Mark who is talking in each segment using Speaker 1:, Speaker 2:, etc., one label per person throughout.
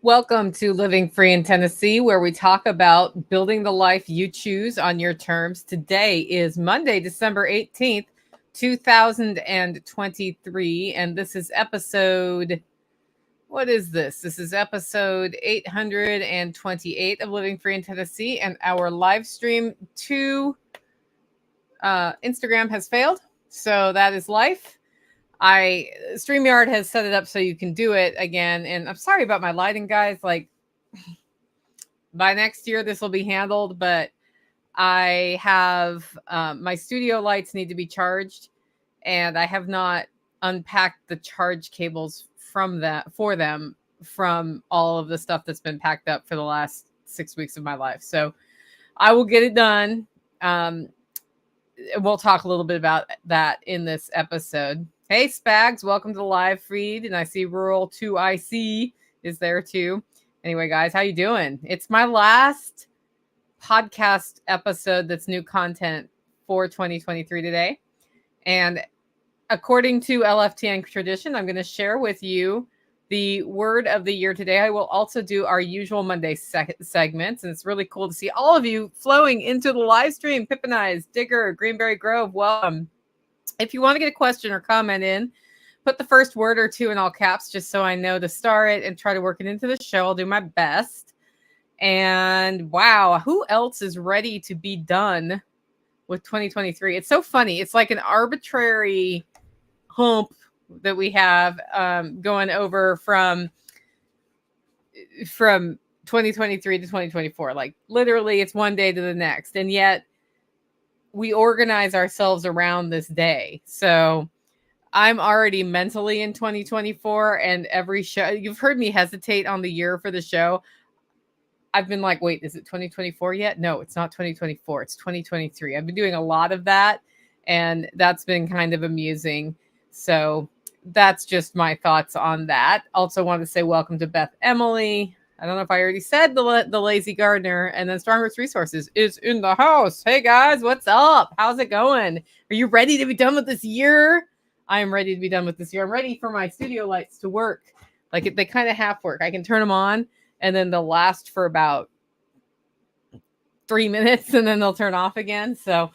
Speaker 1: Welcome to Living Free in Tennessee, where we talk about building the life you choose on your terms. Today is Monday, December 18th, 2023. And this is episode, what is this? This is episode 828 of Living Free in Tennessee. And our live stream to Instagram has failed. So that is life. StreamYard has set it up so you can do it again. And I'm sorry about my lighting, guys. Like, by next year, this will be handled, but I have my studio lights need to be charged, and I have not unpacked the charge cables for them from all of the stuff that's been packed up for the last 6 weeks of my life. So I will get it done. We'll talk a little bit about that in this episode. Hey, Spags, welcome to the live feed. And I see Rural 2IC is there too. Anyway, guys, how you doing? It's my last podcast episode that's new content for 2023 today. And according to LFTN tradition, I'm going to share with you the word of the year today. I will also do our usual Monday segments, and it's really cool to see all of you flowing into the live stream. Pippinize, Digger, Greenberry Grove, welcome. If you want to get a question or comment in, put the first word or two in all caps just so I know to start it and try to work it into the show. I'll do my best. And wow, who else is ready to be done with 2023? It's so funny. It's like an arbitrary hump that we have going over from 2023 to 2024. Like literally it's one day to the next. And yet we organize ourselves around this day. So I'm already mentally in 2024, and every show, you've heard me hesitate on the year for the show. I've been like, wait, is it 2024 yet? No, it's not 2024. It's 2023. I've been doing a lot of that, and that's been kind of amusing. So that's just my thoughts on that. Also want to say welcome to Beth Emily. I don't know if I already said the lazy gardener, and then Strong Roots Resources is in the house. Hey guys, what's up? How's it going? Are you ready to be done with this year? I am ready to be done with this year. I'm ready for my studio lights to work. Like they kind of half work. I can turn them on, and then they'll last for about 3 minutes, and then they'll turn off again. So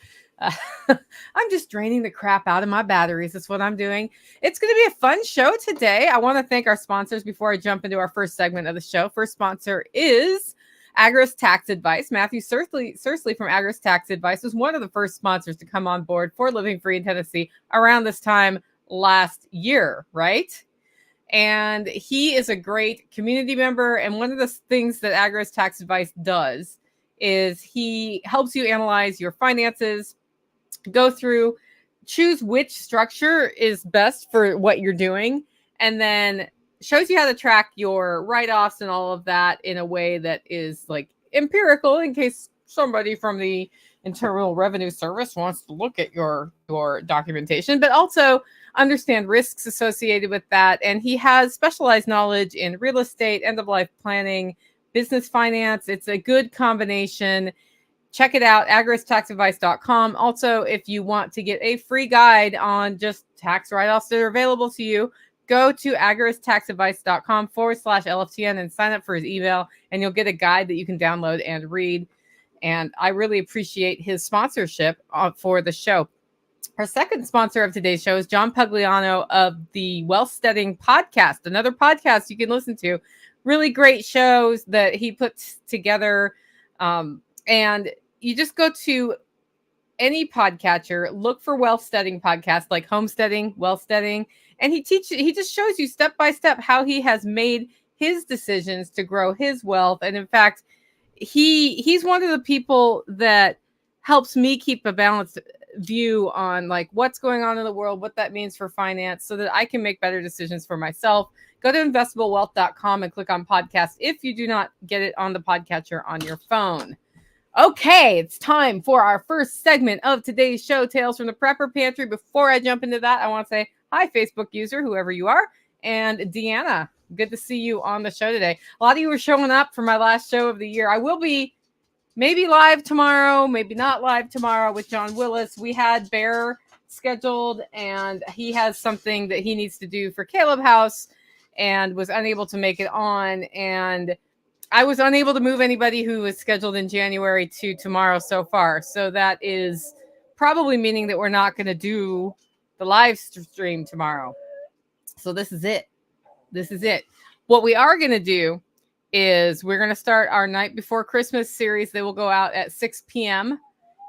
Speaker 1: I'm just draining the crap out of my batteries. That's what I'm doing. It's going to be a fun show today. I want to thank our sponsors before I jump into our first segment of the show. First sponsor is Agris Tax Advice. Matthew Sursley from Agris Tax Advice was one of the first sponsors to come on board for Living Free in Tennessee around this time last year, right? And he is a great community member. And one of the things that Agris Tax Advice does is he helps you analyze your finances, go through, choose which structure is best for what you're doing, and then shows you how to track your write-offs and all of that in a way that is like empirical, in case somebody from the Internal Revenue Service wants to look at your documentation, but also understand risks associated with that. And he has specialized knowledge in real estate, end-of-life planning, business finance. It's a good combination. Check it out, agristaxadvice.com. Also, if you want to get a free guide on just tax write-offs that are available to you, go to agristaxadvice.com/LFTN and sign up for his email, and you'll get a guide that you can download and read. And I really appreciate his sponsorship for the show. Our second sponsor of today's show is John Pugliano of the Wealth Studying Podcast, another podcast you can listen to. Really great shows that he puts together. And you just go to any podcatcher, look for wealth studying podcast like homesteading, wealth studying, and he just shows you step by step how he has made his decisions to grow his wealth. And in fact, he's one of the people that helps me keep a balanced view on like what's going on in the world, what that means for finance, so that I can make better decisions for myself. Go to investablewealth.com and click on podcast if you do not get it on the podcatcher on your phone. Okay, it's time for our first segment of today's show, Tales from the Prepper Pantry. Before I jump into that, I want to say hi, Facebook user, whoever you are, and Deanna. Good to see you on the show today. A lot of you were showing up for my last show of the year. I will be maybe live tomorrow, maybe not live tomorrow with John Willis. We had Bear scheduled, and he has something that he needs to do for Caleb House. and was unable to make it on. And I was unable to move anybody who was scheduled in January to tomorrow so far. So that is probably meaning that we're not going to do the live stream tomorrow. So this is it. This is it. What we are going to do is we're going to start our Night Before Christmas series. They will go out at 6 p.m.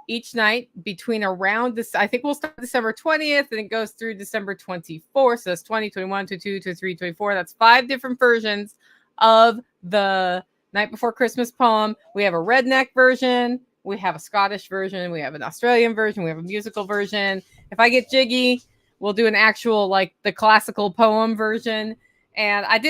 Speaker 1: each night between around this. I think we'll start December 20th and it goes through December 24th. So that's 20, 21, 22, 23, 24. That's 5 different versions of the Night Before Christmas poem. We have a redneck version. We have a Scottish version. We have an Australian version. We have a musical version. If I get jiggy, we'll do an actual, like, the classical poem version. And I've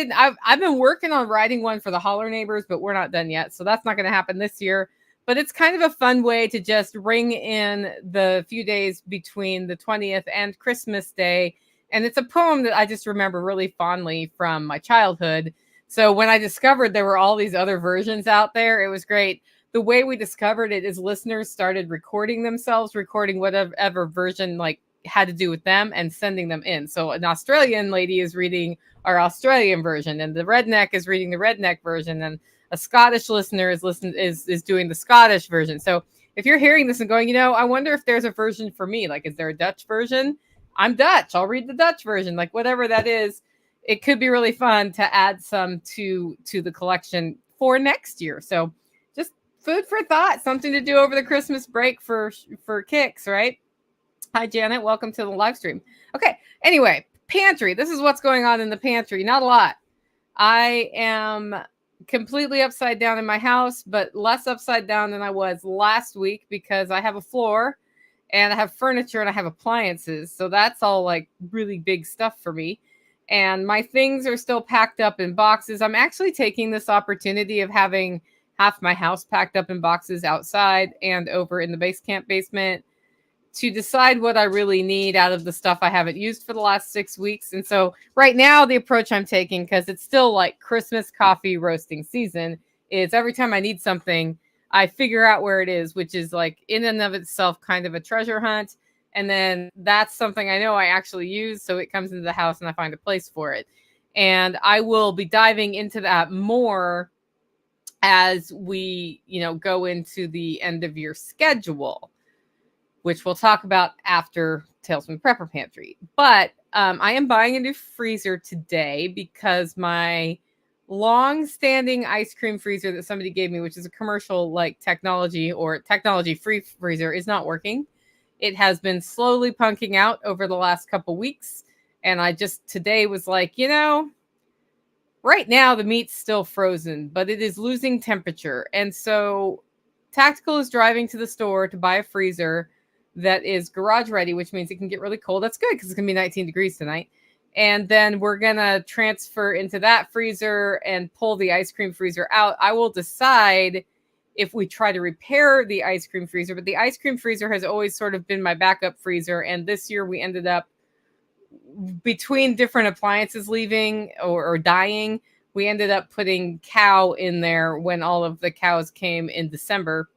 Speaker 1: been working on writing one for the Holler Neighbors, but we're not done yet. So that's not going to happen this year. But it's kind of a fun way to just ring in the few days between the 20th and Christmas Day. And it's a poem that I just remember really fondly from my childhood. So when I discovered there were all these other versions out there, it was great. The way we discovered it is listeners started recording themselves, recording whatever version like had to do with them and sending them in. So an Australian lady is reading our Australian version, and the redneck is reading the redneck version, and a Scottish listener is doing the Scottish version. So if you're hearing this and going, I wonder if there's a version for me, like, is there a Dutch version? I'm Dutch. I'll read the Dutch version, like whatever that is. It could be really fun to add some to the collection for next year. So just food for thought, something to do over the Christmas break for kicks, right? Hi, Janet. Welcome to the live stream. Okay. Anyway, pantry. This is what's going on in the pantry. Not a lot. I am completely upside down in my house, but less upside down than I was last week because I have a floor and I have furniture and I have appliances. So that's all like really big stuff for me. And my things are still packed up in boxes. I'm actually taking this opportunity of having half my house packed up in boxes outside and over in the base camp basement to decide what I really need out of the stuff I haven't used for the last 6 weeks. And so right now, the approach I'm taking, because it's still like Christmas coffee roasting season, is every time I need something, I figure out where it is, which is like in and of itself kind of a treasure hunt. And then that's something I know I actually use. So it comes into the house and I find a place for it. And I will be diving into that more as we, go into the end of year schedule, which we'll talk about after Tales from the Prepper Pantry. But I am buying a new freezer today because my long-standing ice cream freezer that somebody gave me, which is a commercial like technology or technology-free freezer, is not working. It has been slowly punking out over the last couple weeks. And I just today was like, right now the meat's still frozen, but it is losing temperature. And so Tactical is driving to the store to buy a freezer that is garage ready, which means it can get really cold. That's good because it's going to be 19 degrees tonight. And then we're going to transfer into that freezer and pull the ice cream freezer out. I will decide if we try to repair the ice cream freezer, but the ice cream freezer has always sort of been my backup freezer. And this year we ended up, between different appliances leaving or dying, we ended up putting cow in there when all of the cows came in December.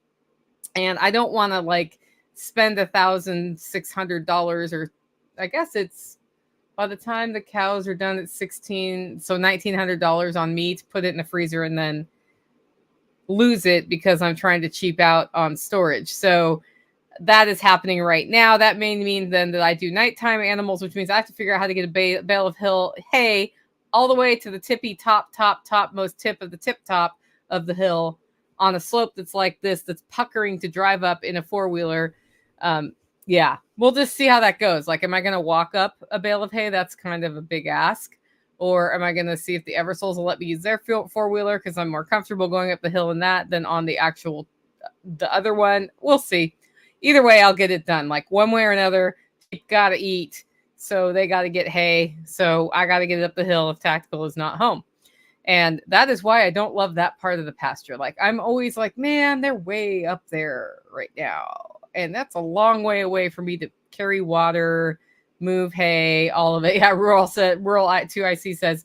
Speaker 1: And I don't want to like spend $1,600, or I guess it's by the time the cows are done at 16, so $1,900 on me to put it in the freezer and then lose it because I'm trying to cheap out on storage. So that is happening right now. That may mean then that I do nighttime animals, which means I have to figure out how to get a bale of hay all the way to the tippy topmost tip of the tip top of the hill on a slope that's like this, that's puckering to drive up in a four-wheeler. Yeah, we'll just see how that goes. Like, am I going to walk up a bale of hay? That's kind of a big ask. Or am I going to see if the Eversoles will let me use their four-wheeler because I'm more comfortable going up the hill in that than on the other one? We'll see. Either way, I'll get it done. Like, one way or another, you got to eat. So they got to get hay. So I got to get it up the hill if Tactical is not home. And that is why I don't love that part of the pasture. Like, I'm always like, man, they're way up there right now. And that's a long way away for me to carry water, move hay, all of it. Yeah, Rural 2IC says,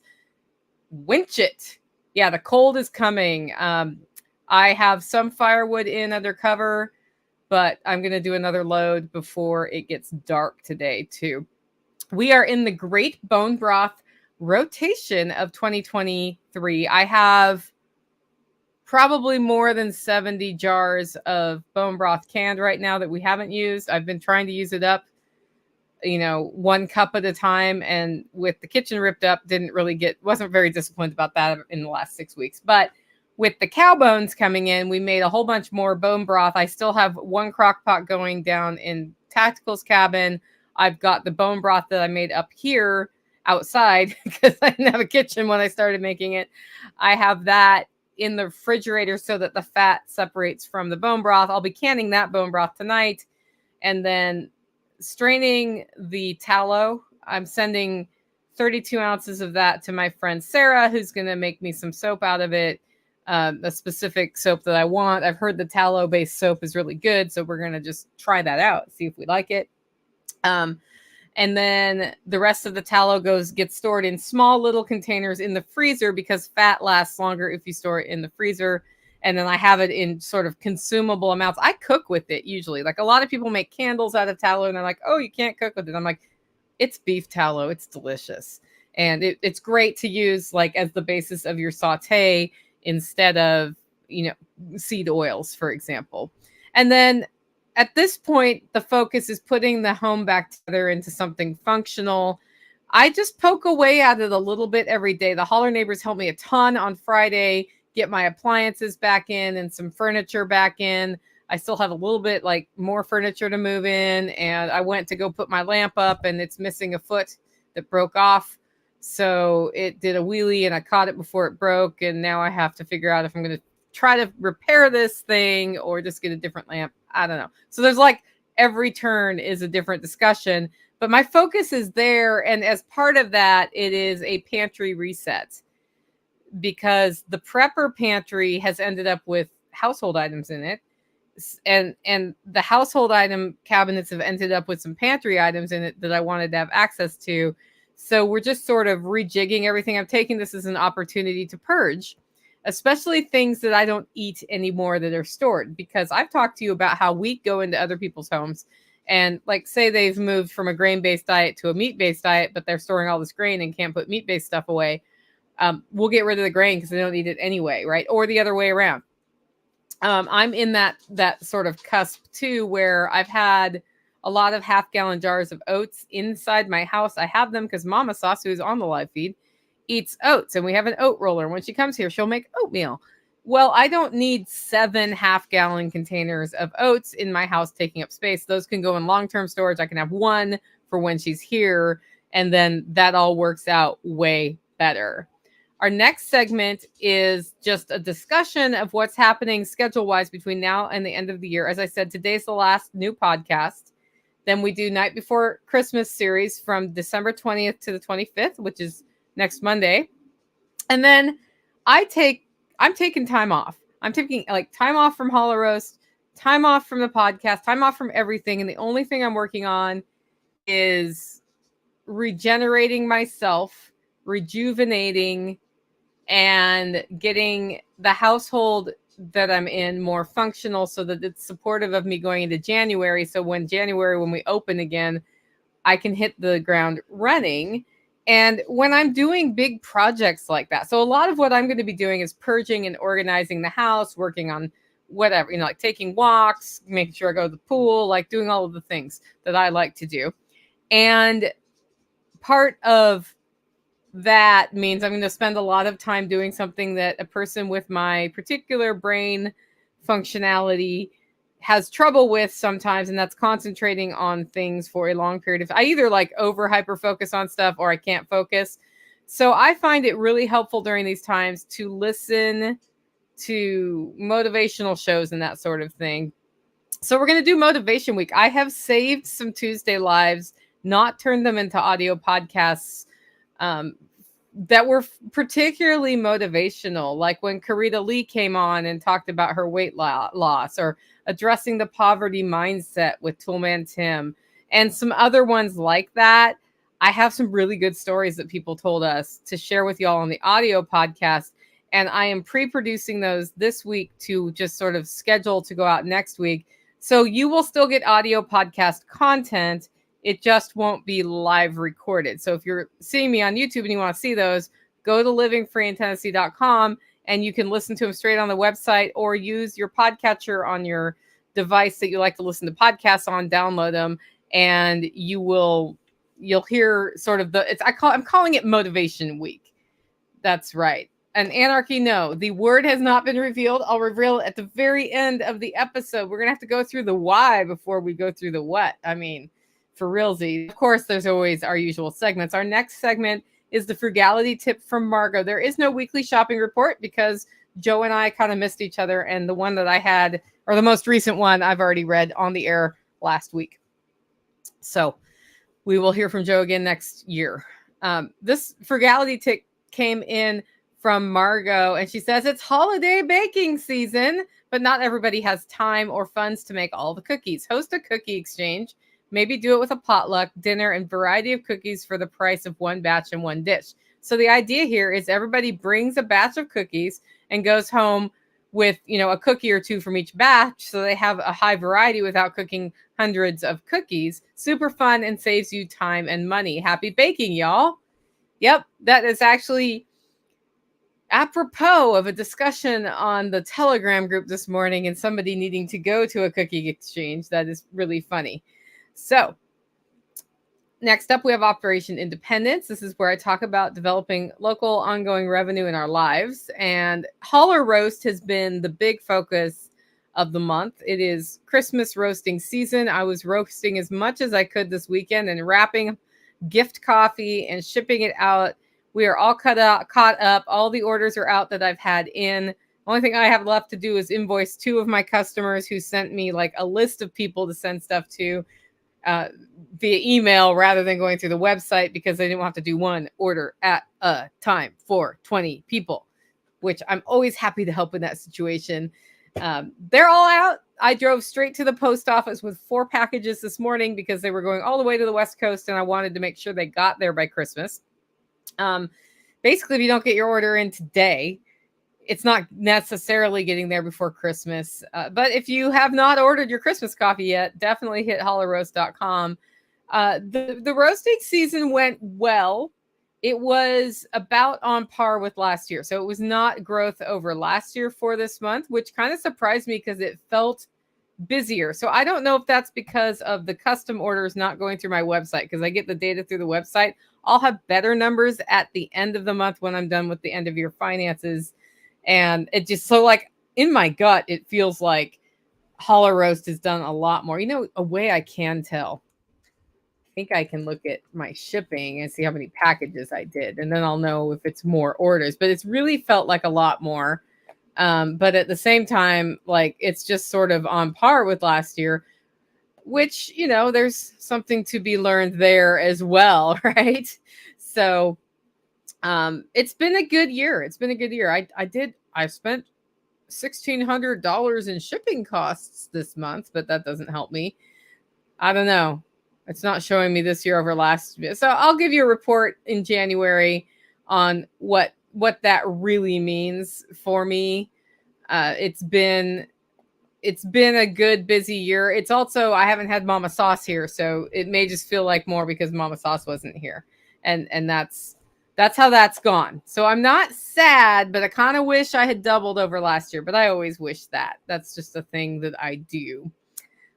Speaker 1: winch it. Yeah, the cold is coming. I have some firewood in under cover, but I'm going to do another load before it gets dark today too. We are in the Great Bone Broth rotation of 2023. I have probably more than 70 jars of bone broth canned right now that we haven't used. I've been trying to use it up, 1 cup at a time. And with the kitchen ripped up, wasn't very disciplined about that in the last 6 weeks. But with the cow bones coming in, we made a whole bunch more bone broth. I still have 1 crock pot going down in Tactical's cabin. I've got the bone broth that I made up here outside because I didn't have a kitchen when I started making it. I have that in the refrigerator so that the fat separates from the bone broth. I'll be canning that bone broth tonight and then straining the tallow. I'm sending 32 ounces of that to my friend Sarah, who's going to make me some soap out of it, a specific soap that I want. I've heard the tallow-based soap is really good, so we're going to just try that out, see if we like it. And then the rest of the tallow gets stored in small little containers in the freezer because fat lasts longer if you store it in the freezer. And then I have it in sort of consumable amounts. I cook with it usually. Like a lot of people make candles out of tallow and they're like, oh, you can't cook with it. I'm like, it's beef tallow. It's delicious. And it's great to use like as the basis of your saute instead of, seed oils, for example. And then at this point, the focus is putting the home back together into something functional. I just poke away at it a little bit every day. The Holler neighbors helped me a ton on Friday, get my appliances back in and some furniture back in. I still have a little bit like more furniture to move in. And I went to go put my lamp up and it's missing a foot that broke off. So it did a wheelie and I caught it before it broke. And now I have to figure out if I'm going to try to repair this thing or just get a different lamp. I don't know. So there's like every turn is a different discussion, but my focus is there. And as part of that, it is a pantry reset because the prepper pantry has ended up with household items in it. And the household item cabinets have ended up with some pantry items in it that I wanted to have access to. So we're just sort of rejigging everything. I'm taking this as an opportunity to purge, especially things that I don't eat anymore that are stored, because I've talked to you about how we go into other people's homes and like say they've moved from a grain-based diet to a meat-based diet, but they're storing all this grain and can't put meat-based stuff away. We'll get rid of the grain because they don't eat it anyway, right? Or the other way around. I'm in that sort of cusp too, where I've had a lot of half-gallon jars of oats inside my house. I have them because Mama Sauce, who's on the live feed, eats oats, and we have an oat roller. When she comes here, she'll make oatmeal. Well, I don't need 7 half-gallon containers of oats in my house taking up space. Those can go in long-term storage. I can have 1 for when she's here, and then that all works out way better. Our next segment is just a discussion of what's happening schedule-wise between now and the end of the year. As I said, today's the last new podcast. Then we do Night Before Christmas series from December 20th to the 25th, which is next Monday. And then I'm taking time off. I'm taking like time off from Hollow Roast, time off from the podcast, time off from everything. And the only thing I'm working on is regenerating myself, rejuvenating, and getting the household that I'm in more functional so that it's supportive of me going into January. So when we open again, I can hit the ground running. And when I'm doing big projects like that, so a lot of what I'm going to be doing is purging and organizing the house, working on whatever, like taking walks, making sure I go to the pool, like doing all of the things that I like to do. And part of that means I'm going to spend a lot of time doing something that a person with my particular brain functionality has trouble with sometimes, and that's concentrating on things for a long period of time. I either like over hyper focus on stuff or I can't focus. So I find it really helpful during these times to listen to motivational shows and that sort of thing. So we're going to do Motivation Week. I have saved some Tuesday lives, not turned them into audio podcasts that were particularly motivational, like when Karita Lee came on and talked about her weight loss, or addressing the poverty mindset with Toolman Tim, and some other ones like that. I have some really good stories that people told us to share with y'all on the audio podcast, and I am pre-producing those this week to just sort of schedule to go out next week. So you will still get audio podcast content It just won't be live recorded. So if you're seeing me on YouTube and you want to see those, go to livingfreeintennessee.com and you can listen to them straight on the website, or use your podcatcher on your device that you like to listen to podcasts on, download them, and you'll hear sort of I'm calling it Motivation Week. That's right. And Anarchy, no, the word has not been revealed. I'll reveal it at the very end of the episode. We're going to have to go through the why before we go through the what. I mean, for realsy. Of course, there's always our usual segments. Our next segment is the frugality tip from Margot. There is no weekly shopping report because Joe and I kind of missed each other. And the one that I had, or the most recent one, I've already read on the air last week. So we will hear from Joe again next year. This frugality tip came in from Margot, and she says it's holiday baking season, but not everybody has time or funds to make all the cookies. Host a cookie exchange. Maybe do it with a potluck, dinner, and variety of cookies for the price of one batch and one dish. So the idea here is everybody brings a batch of cookies and goes home with, a cookie or two from each batch, so they have a high variety without cooking hundreds of cookies. Super fun and saves you time and money. Happy baking, y'all. Yep, that is actually apropos of a discussion on the Telegram group this morning and somebody needing to go to a cookie exchange. That is really funny. So next up, we have Operation Independence. This is where I talk about developing local ongoing revenue in our lives. And Holler Roast has been the big focus of the month. It is Christmas roasting season. I was roasting as much as I could this weekend and wrapping gift coffee and shipping it out. We are all caught up. All the orders are out that I've had in. The only thing I have left to do is invoice 2 of my customers who sent me like a list of people to send stuff to via email rather than going through the website, because they didn't have to do one order at a time for 20 people, which I'm always happy to help in that situation. They're all out. I drove straight to the post office with 4 packages this morning because they were going all the way to the West Coast, and I wanted to make sure they got there by Christmas. Basically, if you don't get your order in today, it's not necessarily getting there before Christmas. But if you have not ordered your Christmas coffee yet, definitely hit hollerroast.com. The roasting season went well. It was about on par with last year. So it was not growth over last year for this month, which kind of surprised me because it felt busier. So I don't know if that's because of the custom orders not going through my website, because I get the data through the website. I'll have better numbers at the end of the month when I'm done with the end of year finances. And it just, so like in my gut, it feels like Holler Roast has done a lot more. A way I can tell, I think I can look at my shipping and see how many packages I did, and then I'll know if it's more orders. But it's really felt like a lot more. But at the same time, like it's just sort of on par with last year, which, there's something to be learned there as well, right? So it's been a good year. I spent $1,600 in shipping costs this month, but that doesn't help me. I don't know. It's not showing me this year over last year. So I'll give you a report in January on what that really means for me. It's been a good, busy year. It's also, I haven't had Mama Sauce here, so it may just feel like more because Mama Sauce wasn't here. And that's how that's gone. So I'm not sad, but I kind of wish I had doubled over last year, but I always wish that. That's just a thing that I do.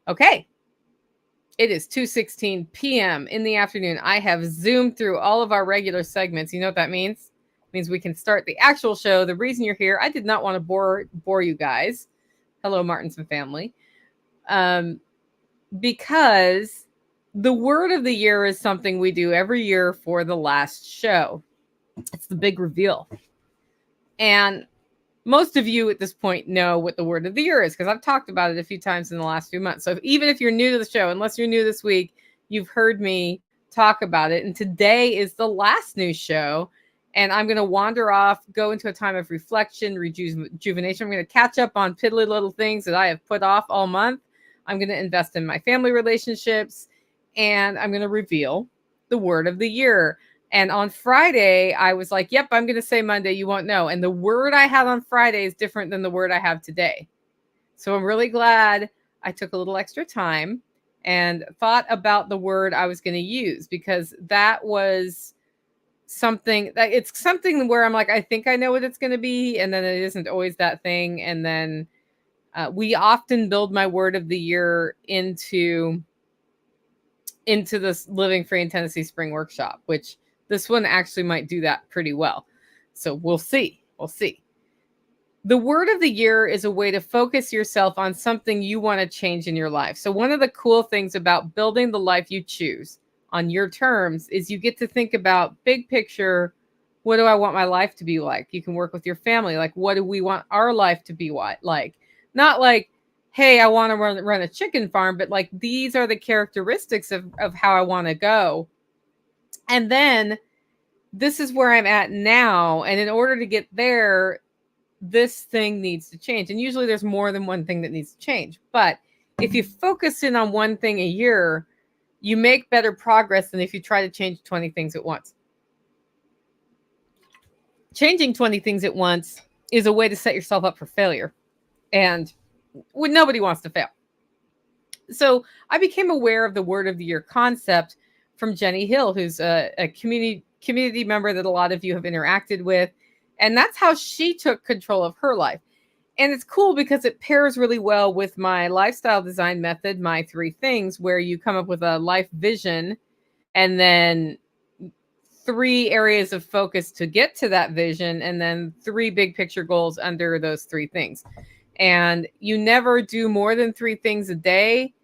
Speaker 1: Okay. It is 2:16 p.m. in the afternoon. I have zoomed through all of our regular segments. You know what that means? It means we can start the actual show. The reason you're here, I did not want to bore you guys. Hello, Martins and family. Because the word of the year is something we do every year for the last show. It's the big reveal. And most of you at this point know what the word of the year is because I've talked about it a few times in the last few months. So even if you're new to the show, unless you're new this week, you've heard me talk about it. And today is the last new show. And I'm going to wander off, go into a time of reflection, rejuvenation. I'm going to catch up on piddly little things that I have put off all month. I'm going to invest in my family relationships. And I'm going to reveal the word of the year. And on Friday, I was like, yep, I'm going to say Monday. You won't know. And the word I had on Friday is different than the word I have today. So I'm really glad I took a little extra time and thought about the word I was going to use, because that was something that it's something where I'm like, I think I know what it's going to be. And then it isn't always that thing. And then we often build my word of the year into this Living Free in Tennessee Spring Workshop, which this one actually might do that pretty well. So we'll see. We'll see. The word of the year is a way to focus yourself on something you want to change in your life. So one of the cool things about building the life you choose on your terms is you get to think about big picture. What do I want my life to be like? You can work with your family. Like, what do we want our life to be like? Not like, hey, I want to run a chicken farm, but like, these are the characteristics of how I want to go. And then this is where I'm at now. And in order to get there, this thing needs to change. And usually there's more than one thing that needs to change. But if you focus in on one thing a year, you make better progress than if you try to change 20 things at once. Changing 20 things at once is a way to set yourself up for failure. And nobody wants to fail. So I became aware of the word of the year concept from Jenny Hill, who's a community member that a lot of you have interacted with. And that's how she took control of her life. And it's cool because it pairs really well with my lifestyle design method, my 3 things, where you come up with a life vision and then 3 areas of focus to get to that vision, and then 3 big picture goals under those 3 things. And you never do more than 3 things a day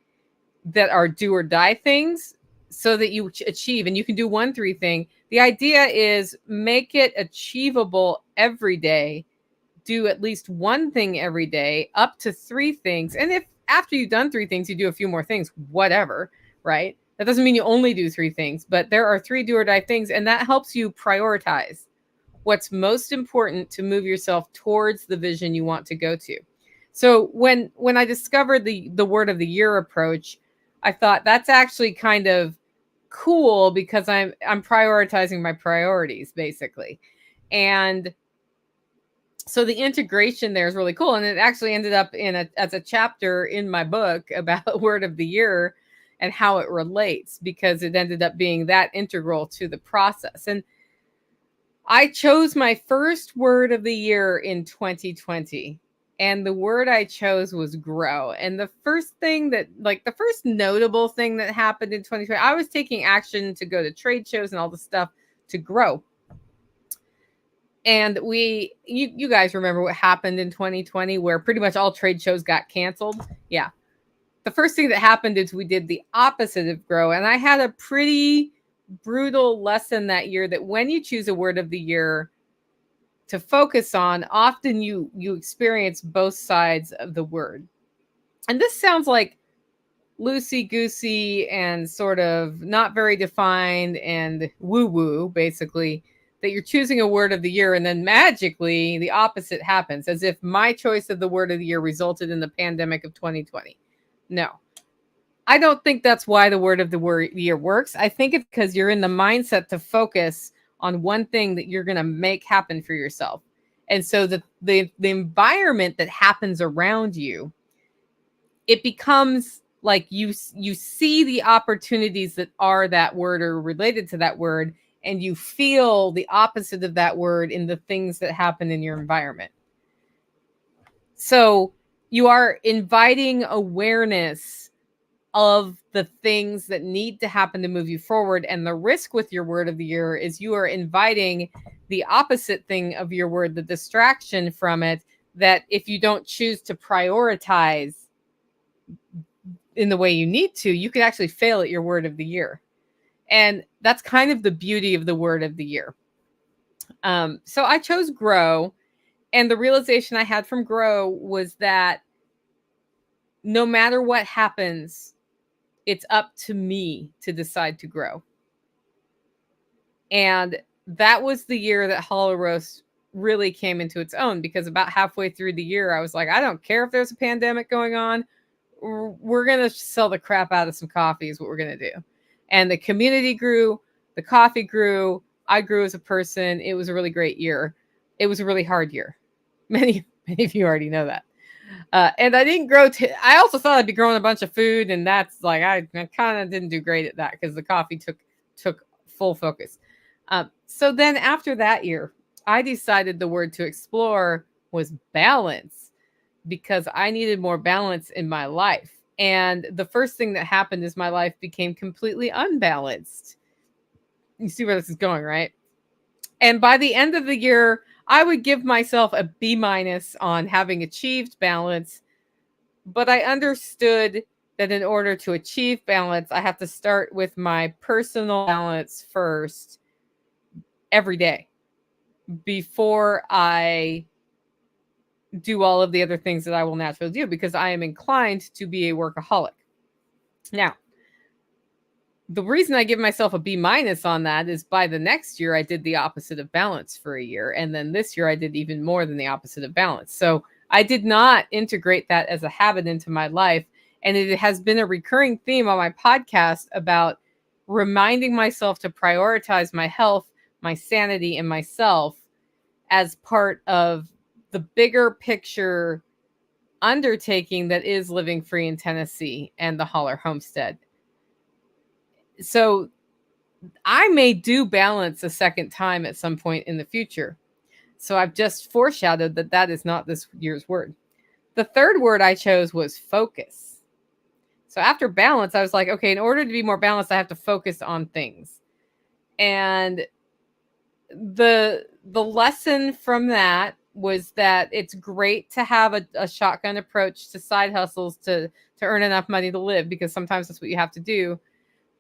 Speaker 1: that are do or die things, so that you achieve. And you can do 1 3 thing. The idea is make it achievable every day. Do at least 1 thing every day, up to 3 things. And if after you've done 3 things, you do a few more things, whatever, right? That doesn't mean you only do 3 things, but there are 3 do or die things. And that helps you prioritize what's most important to move yourself towards the vision you want to go to. So when I discovered the word of the year approach, I thought that's actually kind of cool because I'm prioritizing my priorities, basically. And so the integration there is really cool. And it actually ended up as a chapter in my book about word of the year and how it relates, because it ended up being that integral to the process. And I chose my first word of the year in 2020. And the word I chose was grow. And the first thing that, like, the first notable thing that happened in 2020, I was taking action to go to trade shows and all the stuff to grow. And you guys remember what happened in 2020, where pretty much all trade shows got canceled? Yeah. The first thing that happened is we did the opposite of grow. And I had a pretty brutal lesson that year that when you choose a word of the year to focus on, often you experience both sides of the word. And this sounds like loosey-goosey and sort of not very defined and woo-woo, basically, that you're choosing a word of the year and then magically the opposite happens, as if my choice of the word of the year resulted in the pandemic of 2020. No. I don't think that's why the word of the year works. I think it's because you're in the mindset to focus on one thing that you're going to make happen for yourself. And so the environment that happens around you, it becomes like you see the opportunities that are that word or related to that word, and you feel the opposite of that word in the things that happen in your environment. So you are inviting awareness of the things that need to happen to move you forward. And the risk with your word of the year is you are inviting the opposite thing of your word, the distraction from it, that if you don't choose to prioritize in the way you need to, you could actually fail at your word of the year. And that's kind of the beauty of the word of the year. So I chose grow. And the realization I had from grow was that no matter what happens, it's up to me to decide to grow. And that was the year that Hollow Roast really came into its own, because about halfway through the year, I was like, I don't care if there's a pandemic going on. We're going to sell the crap out of some coffee is what we're going to do. And the community grew, the coffee grew, I grew as a person. It was a really great year. It was a really hard year. Many of you already know that. And I didn't grow. I also thought I'd be growing a bunch of food, and that's like I kind of didn't do great at that because the coffee took full focus. So then after that year, I decided the word to explore was balance because I needed more balance in my life. And the first thing that happened is my life became completely unbalanced. You see where this is going, right? And by the end of the year, I would give myself a B minus on having achieved balance. But I understood that in order to achieve balance, I have to start with my personal balance first every day before I do all of the other things that I will naturally do because I am inclined to be a workaholic. Now, the reason I give myself a B minus on that is by the next year, I did the opposite of balance for a year. And then this year, I did even more than the opposite of balance. So I did not integrate that as a habit into my life. And it has been a recurring theme on my podcast about reminding myself to prioritize my health, my sanity, and myself as part of the bigger picture undertaking that is living free in Tennessee and the Holler Homestead. So I may do balance a second time at some point in the future. So I've just foreshadowed that that is not this year's word. The third word I chose was focus. So after balance, I was like, okay, in order to be more balanced, I have to focus on things. And the lesson from that was that it's great to have a shotgun approach to side hustles to earn enough money to live, because sometimes that's what you have to do,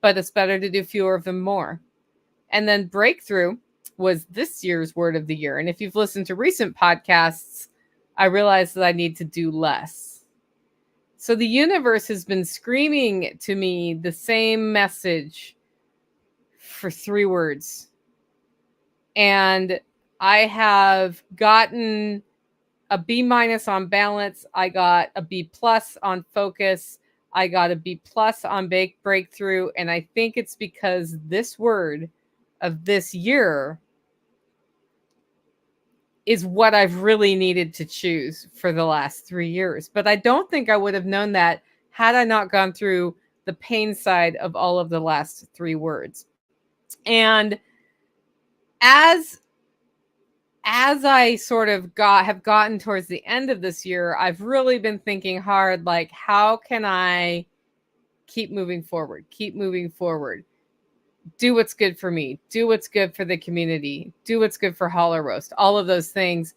Speaker 1: but it's better to do fewer of them more. And then breakthrough was this year's word of the year. And if you've listened to recent podcasts, I realized that I need to do less. So the universe has been screaming to me the same message for 3 words. And I have gotten a B minus on balance. I got a B plus on focus. I got a B plus on breakthrough. And I think it's because this word of this year is what I've really needed to choose for the last 3 years. But I don't think I would have known that had I not gone through the pain side of all of the last 3 words. And as I sort of have gotten towards the end of this year, I've really been thinking hard, like, how can I keep moving forward, do what's good for me, do what's good for the community, do what's good for Holler Roast, all of those things.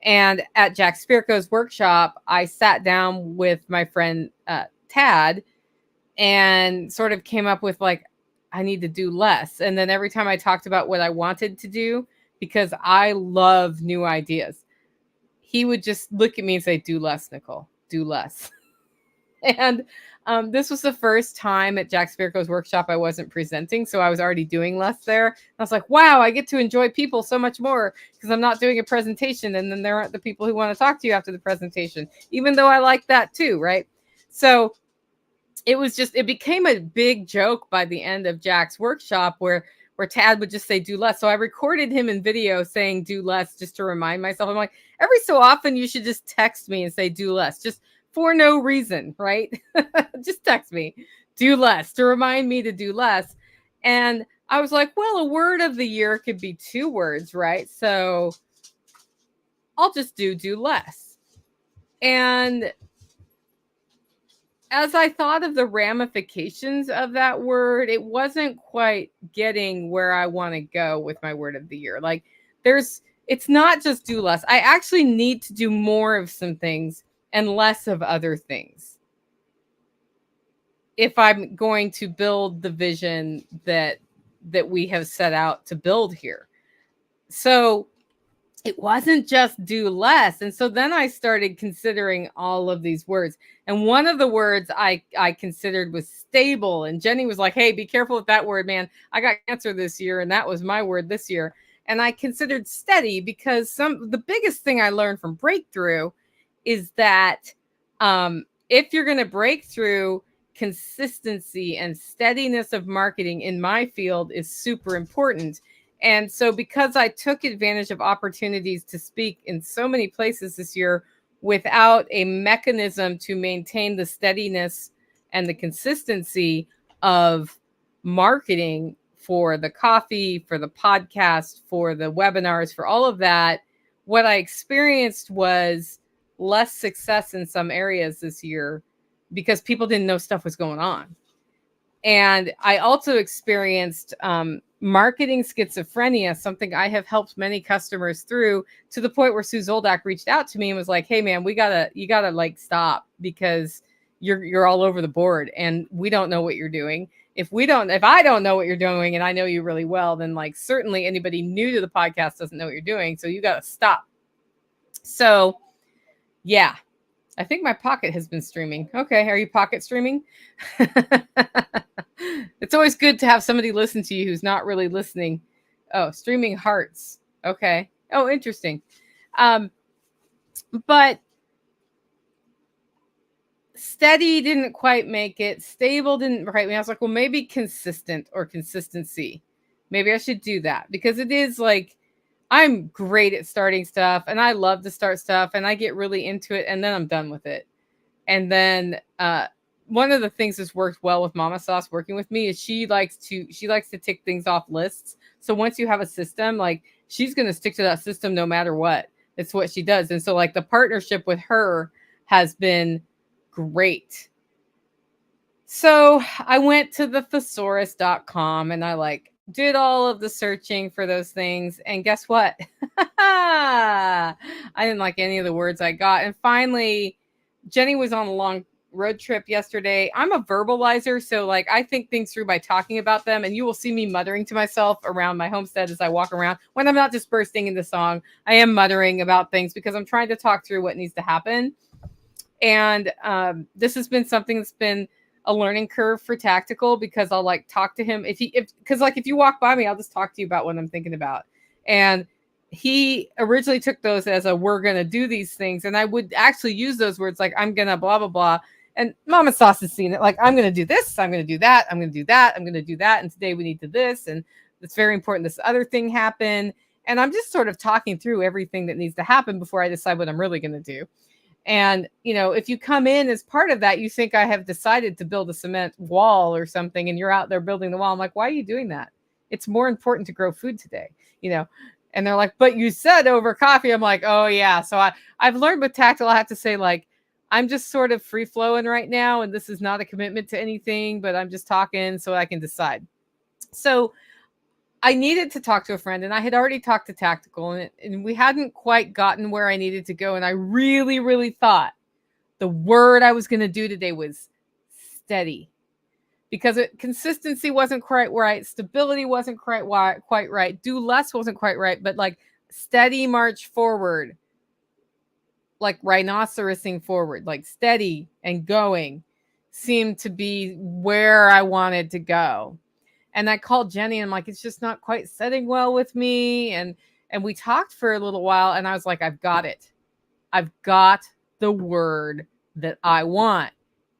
Speaker 1: And at Jack Spirko's workshop, I sat down with my friend Tad and sort of came up with, like, I need to do less. And then every time I talked about what I wanted to do, because I love new ideas, he would just look at me and say, do less, Nicole, do less. And this was the first time at Jack Spirko's workshop I wasn't presenting, so I was already doing less there. And I was like, wow, I get to enjoy people so much more because I'm not doing a presentation, and then there aren't the people who want to talk to you after the presentation, even though I like that too, right? So it became a big joke by the end of Jack's workshop where Tad would just say, do less. So I recorded him in video saying, do less, just to remind myself. I'm like, every so often you should just text me and say, do less, just for no reason, right? Just text me, do less, to remind me to do less. And I was like, well, a word of the year could be 2 words, right? So I'll just do less. And as I thought of the ramifications of that word, it wasn't quite getting where I want to go with my word of the year. Like, it's not just do less. I actually need to do more of some things and less of other things if I'm going to build the vision that we have set out to build here. So it wasn't just do less. And so then I started considering all of these words. And one of the words I considered was stable. And Jenny was like, hey, be careful with that word, man. I got cancer this year, and that was my word this year. And I considered steady because the biggest thing I learned from breakthrough is that if you're going to break through, consistency and steadiness of marketing in my field is super important. And so because I took advantage of opportunities to speak in so many places this year, without a mechanism to maintain the steadiness and the consistency of marketing for the coffee, for the podcast, for the webinars, for all of that, what I experienced was less success in some areas this year because people didn't know stuff was going on. And I also experienced marketing schizophrenia, something I have helped many customers through, to the point where Sue Zoldak reached out to me and was like, "Hey man, you gotta like stop, because you're all over the board and we don't know what you're doing. If I don't know what you're doing and I know you really well, then like certainly anybody new to the podcast doesn't know what you're doing. So you gotta stop." So yeah, I think my pocket has been streaming. Okay, are you pocket streaming? It's always good to have somebody listen to you who's not really listening. Oh, streaming hearts. Okay. Oh, interesting. But steady didn't quite make it. Stable didn't quite make it. I was like, well, maybe consistent or consistency. Maybe I should do that, because it is like, I'm great at starting stuff and I love to start stuff and I get really into it and then I'm done with it. And then one of the things that's worked well with Mama Sauce working with me is she likes to tick things off lists. So once you have a system, like, she's going to stick to that system no matter what. It's what she does. And so like the partnership with her has been great. So I went to the thesaurus.com and I like did all of the searching for those things. And guess what? I didn't like any of the words I got. And finally, Jenny was on a long road trip yesterday. I'm a verbalizer, so like I think things through by talking about them, and you will see me muttering to myself around my homestead as I walk around. When I'm not just bursting into song, I am muttering about things because I'm trying to talk through what needs to happen. And this has been something that's been a learning curve for Tactical, because I'll like talk to him if you walk by me, I'll just talk to you about what I'm thinking about. And he originally took those as a, we're going to do these things. And I would actually use those words like, I'm going to blah, blah, blah. And Mama Sauce has seen it. Like, I'm going to do this. I'm going to do that. I'm going to do that. I'm going to do that. And today we need to this. And it's very important this other thing happen. And I'm just sort of talking through everything that needs to happen before I decide what I'm really going to do. And, you know, if you come in as part of that, you think I have decided to build a cement wall or something, and you're out there building the wall. I'm like, why are you doing that? It's more important to grow food today, you know? And they're like, but you said over coffee. I'm like, oh yeah. So I've learned with Tactile, I have to say, like, I'm just sort of free flowing right now. And this is not a commitment to anything, but I'm just talking so I can decide. So I needed to talk to a friend, and I had already talked to Tactical, and we hadn't quite gotten where I needed to go. And I really, really thought the word I was going to do today was steady, because consistency wasn't quite right. Stability wasn't quite right. Do less wasn't quite right. But like steady march forward, like rhinocerosing forward, like steady and going, seemed to be where I wanted to go. And I called Jenny and I'm like, it's just not quite setting well with me. And we talked for a little while and I was like, I've got it. I've got the word that I want.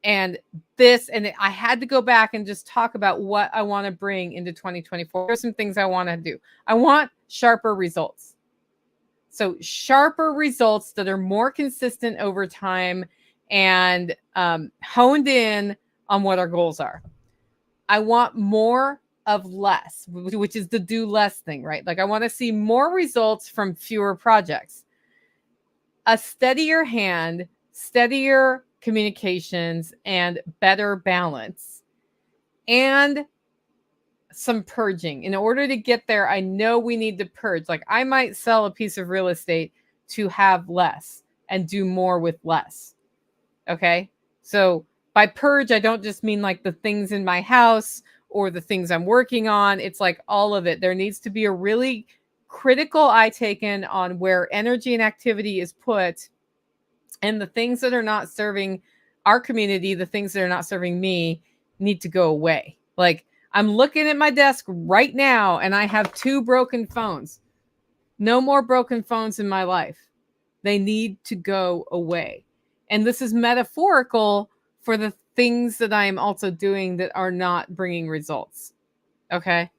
Speaker 1: And I had to go back and just talk about what I want to bring into 2024. There's some things I want to do. I want sharper results. So sharper results that are more consistent over time and honed in on what our goals are. I want more of less, which is the do less thing, right? Like I want to see more results from fewer projects. A steadier hand, steadier communications, and better balance. And some purging. In order to get there, I know we need to purge. Like I might sell a piece of real estate to have less and do more with less. Okay? So by purge, I don't just mean like the things in my house or the things I'm working on. It's like all of it. There needs to be a really critical eye taken on where energy and activity is put, and the things that are not serving our community, the things that are not serving me, need to go away. Like I'm looking at my desk right now and I have 2 broken phones. No more broken phones in my life. They need to go away. And this is metaphorical for the things that I am also doing that are not bringing results. Okay.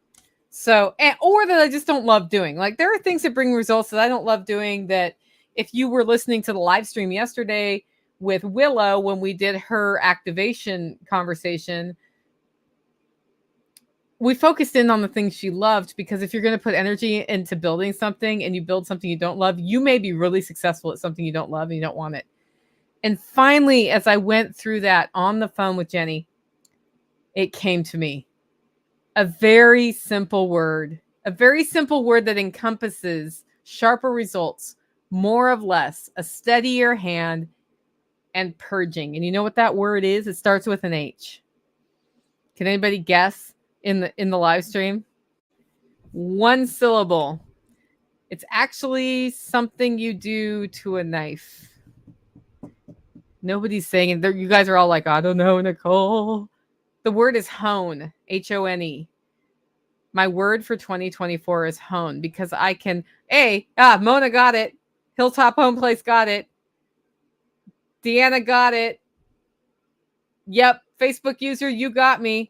Speaker 1: So, or that I just don't love doing. Like there are things that bring results that I don't love doing, that if you were listening to the live stream yesterday with Willow when we did her activation conversation, we focused in on the things she loved, because if you're going to put energy into building something and you build something you don't love, you may be really successful at something you don't love and you don't want it. And finally, as I went through that on the phone with Jenny, it came to me. A very simple word that encompasses sharper results, more of less, a steadier hand, and purging. And you know what that word is? It starts with an H. Can anybody guess in the live stream? One syllable. It's actually something you do to a knife. Nobody's saying it. You guys are all like, I don't know, Nicole. The word is hone, Hone. My word for 2024 is hone, because I can, Mona got it. Hilltop Home Place got it. Deanna got it. Yep. Facebook user, you got me.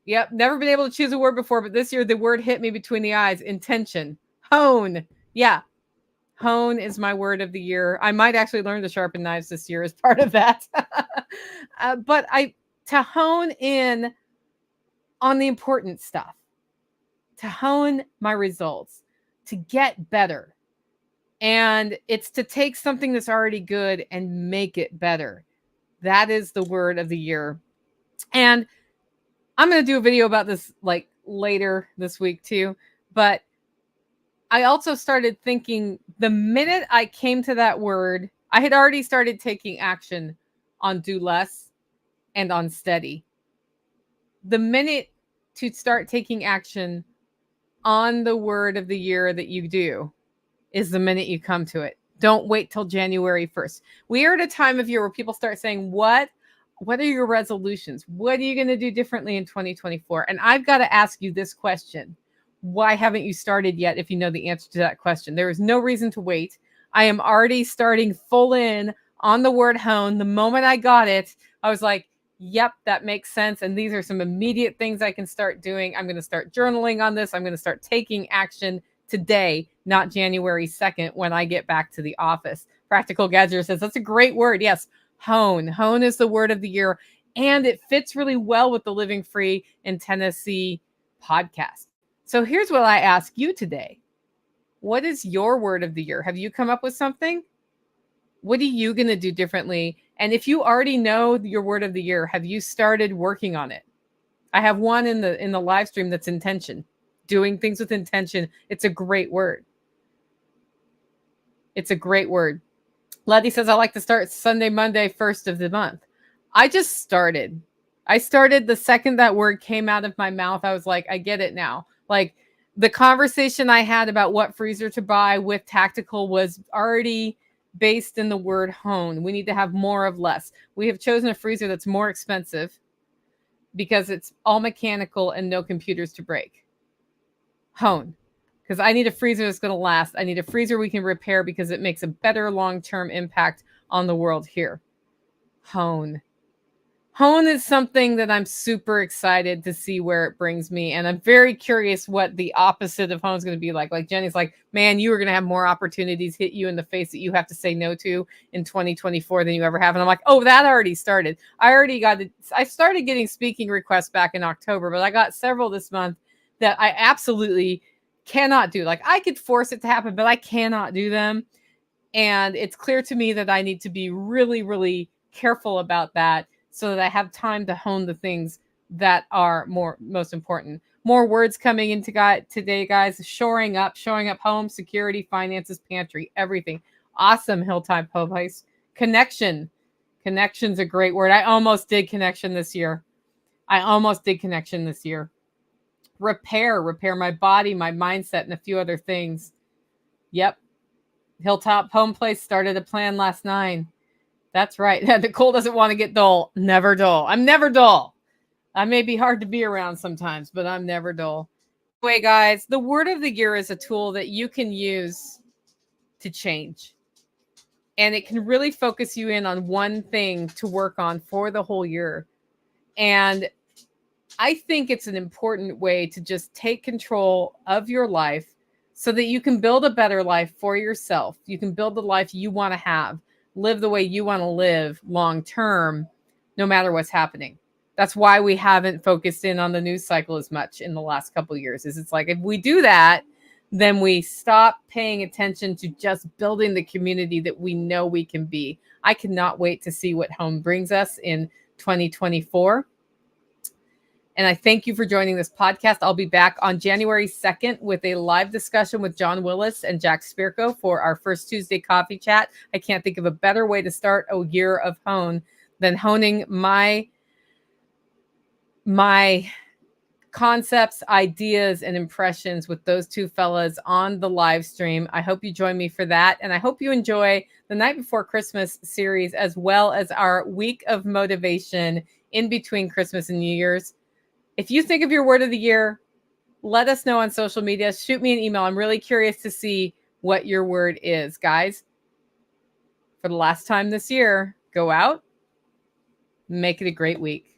Speaker 1: Yep. Never been able to choose a word before, but this year the word hit me between the eyes. Intention. Hone. Yeah. Hone is my word of the year. I might actually learn to sharpen knives this year as part of that. But to hone in on the important stuff, to hone my results, to get better. And it's to take something that's already good and make it better. That is the word of the year. And I'm going to do a video about this like later this week too. But I also started thinking, the minute I came to that word, I had already started taking action on do less and on steady. The minute to start taking action on the word of the year that you do is the minute you come to it. Don't wait till January 1st. We are at a time of year where people start saying, what are your resolutions? What are you going to do differently in 2024? And I've got to ask you this question. Why haven't you started yet if you know the answer to that question? There is no reason to wait. I am already starting full in on the word hone. The moment I got it, I was like, yep, that makes sense. And these are some immediate things I can start doing. I'm going to start journaling on this. I'm going to start taking action today, not January 2nd when I get back to the office. Practical Gadget says, that's a great word. Yes, hone. Hone is the word of the year. And it fits really well with the Living Free in Tennessee podcast. So here's what I ask you today. What is your word of the year? Have you come up with something? What are you going to do differently? And if you already know your word of the year, have you started working on it? I have one in the live stream that's intention. Doing things with intention. It's a great word. It's a great word. Letty says, I like to start Sunday, Monday, 1st of the month. I just started. I started the second that word came out of my mouth. I was like, I get it now. Like the conversation I had about what freezer to buy with Tactical was already based in the word hone. We need to have more of less. We have chosen a freezer that's more expensive because it's all mechanical and no computers to break. Hone. Because I need a freezer that's going to last. I need a freezer we can repair because it makes a better long-term impact on the world here. Hone. Hone is something that I'm super excited to see where it brings me. And I'm very curious what the opposite of hone is going to be like. Like Jenny's like, man, you are going to have more opportunities hit you in the face that you have to say no to in 2024 than you ever have. And I'm like, oh, that already started. I started getting speaking requests back in October, but I got several this month that I absolutely cannot do. Like I could force it to happen, but I cannot do them. And it's clear to me that I need to be really, really careful about that, so that I have time to hone the things that are most important. More words coming into today, guys. Showing up home, security, finances, pantry, everything. Awesome, Hilltop Home Place. Connection. Connection's a great word. I almost did connection this year. Repair my body, my mindset, and a few other things. Yep. Hilltop Home Place started a plan last night. That's right. Nicole doesn't want to get dull. Never dull. I'm never dull. I may be hard to be around sometimes, but I'm never dull. Anyway, guys, the word of the year is a tool that you can use to change. And it can really focus you in on one thing to work on for the whole year. And I think it's an important way to just take control of your life so that you can build a better life for yourself. You can build the life you want to have, live the way you want to live long term, no matter what's happening. That's why we haven't focused in on the news cycle as much in the last couple of years. Is it's like if we do that, then we stop paying attention to just building the community that we know we can be. I cannot wait to see what home brings us in 2024. And I thank you for joining this podcast. I'll be back on January 2nd with a live discussion with John Willis and Jack Spirko for our first Tuesday coffee chat. I can't think of a better way to start a year of hone than honing my concepts, ideas, and impressions with those two fellas on the live stream. I hope you join me for that. And I hope you enjoy the Night Before Christmas series, as well as our week of motivation in between Christmas and New Year's. If you think of your word of the year, let us know on social media. Shoot me an email. I'm really curious to see what your word is. Guys, for the last time this year, go out, make it a great week.